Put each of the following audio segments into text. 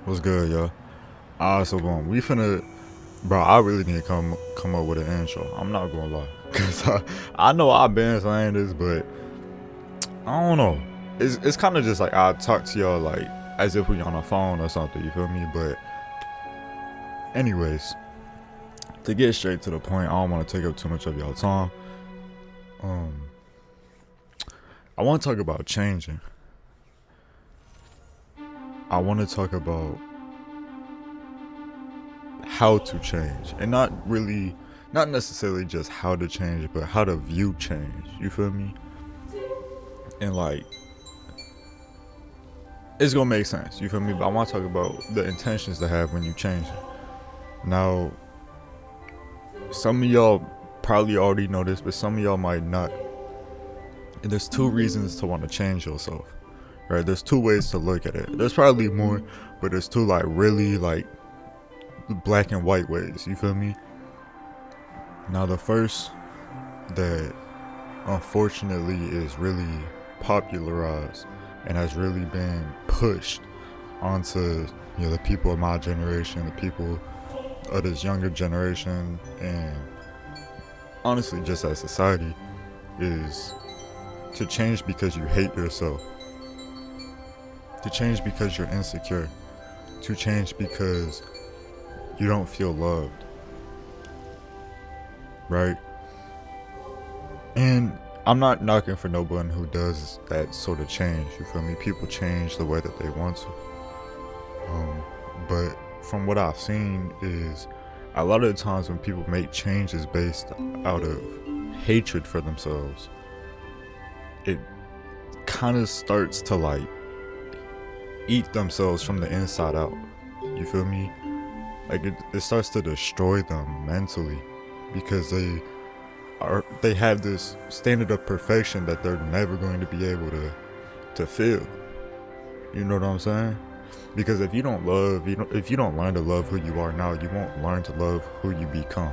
What's good, yo? So boom, we finna, bro. I really need to come up with an intro. I'm not gonna lie, cause I know I've been saying this, but I don't know. It's kind of just like I talk to y'all like as if we on a phone or something. You feel me? But anyways, to get straight to the point, I don't want to take up too much of y'all time. Um, I want to talk about changing. I want to talk about how to change, and not necessarily just how to change, but how to view change. You feel me? And like, it's gonna make sense. You feel me? But I want to talk about the intentions to have when you change. Now, some of y'all probably already know this, but some of y'all might not. And there's two reasons to want to change yourself, right? There's two ways to look at it. There's probably more, but there's two like really like black and white ways. You feel me? Now, the first that unfortunately is really popularized and has really been pushed onto the people of my generation, the people of this younger generation, and honestly just as society, is to change because you hate yourself, to change because you're insecure, to change because you don't feel loved, right? And I'm not knocking for no one who does that sort of change. You feel me? People change the way that they want to. But from what I've seen is a lot of the times when people make changes based out of hatred for themselves, it kind of starts to like eat themselves from the inside out. You feel me? Like it starts to destroy them mentally because they have this standard of perfection that they're never going to be able to feel. You know what I'm saying? Because if you don't learn to love who you are now, you won't learn to love who you become.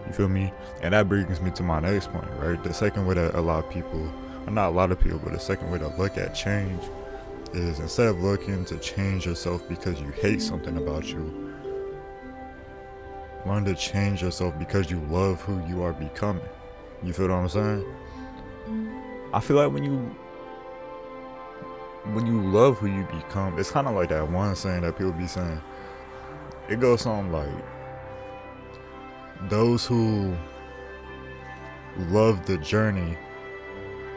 You feel me? And that brings me to my next point, right? The second way that a lot of people, or not a lot of people, but the second way to look at change is instead of looking to change yourself because you hate something about you, learn to change yourself because you love who you are becoming. You feel what I'm saying? I feel like when you love who you become, it's kind of like that one saying that people be saying. It goes something like, those who love the journey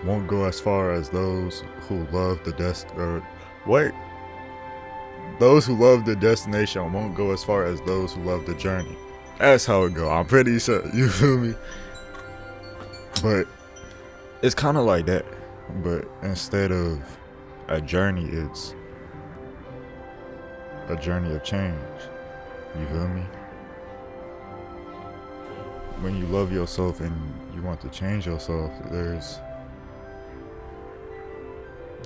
won't go as far as those who love the those who love the destination won't go as far as those who love the journey. That's how it go. I'm pretty sure. You feel me? But it's kind of like that. But instead of a journey, it's a journey of change. You feel me? When you love yourself and you want to change yourself, there's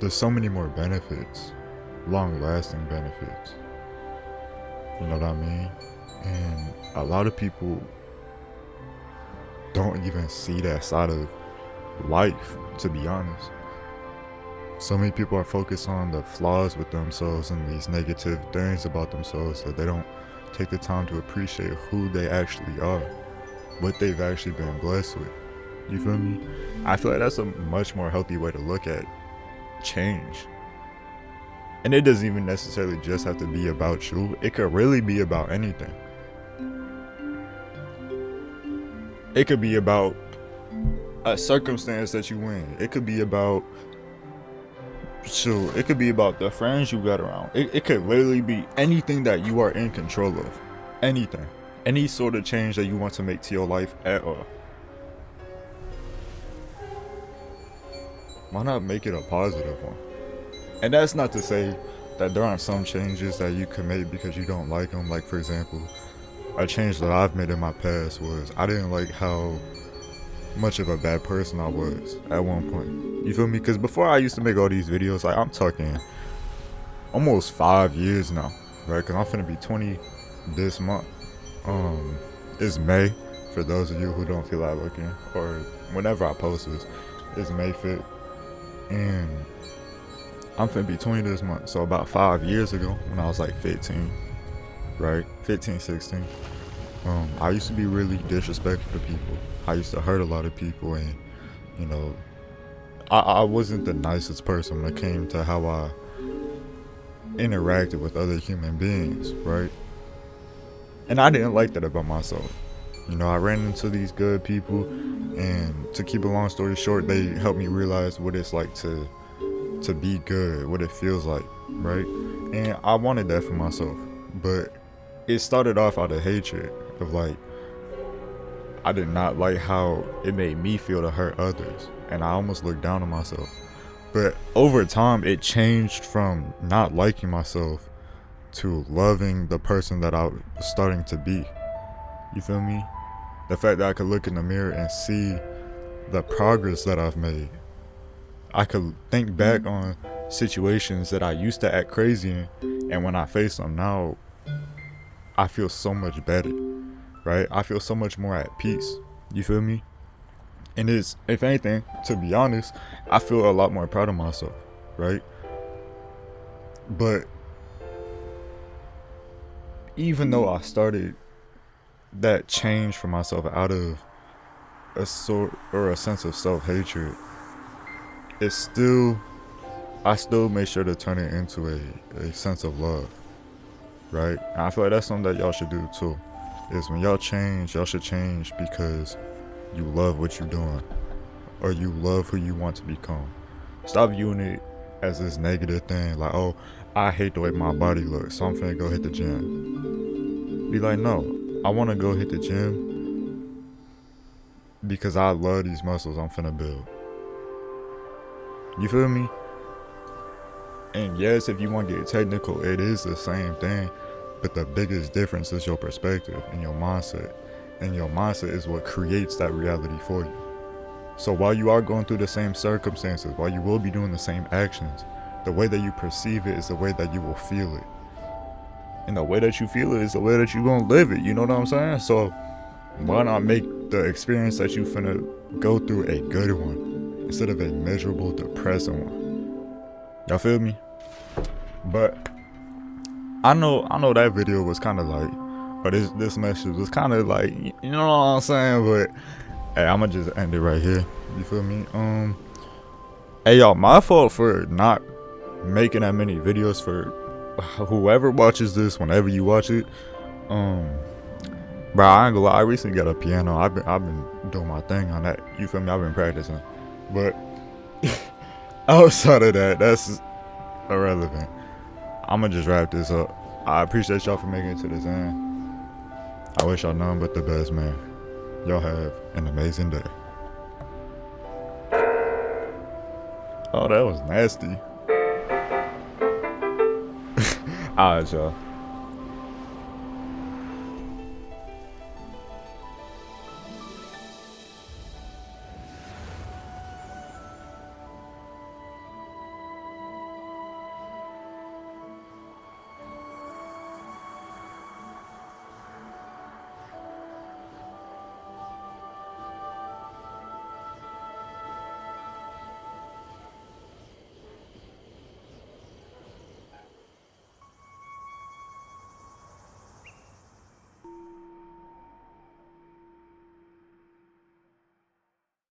so many more benefits, long-lasting benefits. You know what I mean? And a lot of people don't even see that side of life, to be honest. So many people are focused on the flaws with themselves and these negative things about themselves that they don't take the time to appreciate who they actually are, what they've actually been blessed with. You feel me? I feel like that's a much more healthy way to look at change. And it doesn't even necessarily just have to be about you. It could really be about anything. It could be about a circumstance that you in. It could be about it could be about the friends you got around. It could literally be anything that you are in control of. Anything. Any sort of change that you want to make to your life at all. Why not make it a positive one? And that's not to say that there aren't some changes that you can make because you don't like them. Like, for example, a change that I've made in my past was I didn't like how much of a bad person I was at one point. You feel me? Because before I used to make all these videos, like I'm talking almost 5 years now, right? Because I'm finna be 20 this month. It's May, for those of you who don't feel like looking, or whenever I post this, it's May 5th. And I'm finna be 20 this month. So about 5 years ago, when I was like 15, right? 15, 16. I used to be really disrespectful to people. I used to hurt a lot of people, and you know, I wasn't the nicest person when it came to how I interacted with other human beings, right? And I didn't like that about myself. You know, I ran into these good people, and to keep a long story short, they helped me realize what it's like to be good, what it feels like, right? And I wanted that for myself, but it started off out of hatred of like, I did not like how it made me feel to hurt others, and I almost looked down on myself. But over time, it changed from not liking myself to loving the person that I was starting to be. You feel me? The fact that I could look in the mirror and see the progress that I've made. I could think back on situations that I used to act crazy in, and when I face them now, I feel so much better, right? I feel so much more at peace. You feel me? And it's, if anything, to be honest, I feel a lot more proud of myself, right? But even though I started that change for myself out of a sort or a sense of self-hatred, it's still, I still make sure to turn it into a sense of love, right? And I feel like that's something that y'all should do too, is when y'all change, y'all should change because you love what you're doing, or you love who you want to become. Stop viewing it as this negative thing, like, oh, I hate the way my body looks, so I'm finna go hit the gym. Be like, no, I wanna go hit the gym because I love these muscles I'm finna build. You feel me? And yes, if you want to get technical, it is the same thing, but the biggest difference is your perspective and your mindset. And your mindset is what creates that reality for you. So while you are going through the same circumstances, while you will be doing the same actions, the way that you perceive it is the way that you will feel it. And the way that you feel it is the way that you're going to live it. You know what I'm saying? So why not make the experience that you finna go through a good one instead of a miserable, depressing one? Y'all feel me? But I know that video was kind of like, or this message was kind of like, you know what I'm saying? But hey, I'ma just end it right here. You feel me? Hey y'all, my fault for not making that many videos for whoever watches this, whenever you watch it. Bro, I ain't gonna lie, I recently got a piano. I've been doing my thing on that. You feel me? I've been practicing. But outside of that, that's irrelevant. I'ma just wrap this up. I appreciate y'all for making it to this end. I wish y'all nothing but the best, man. Y'all have an amazing day. Oh, that was nasty. Alright, y'all.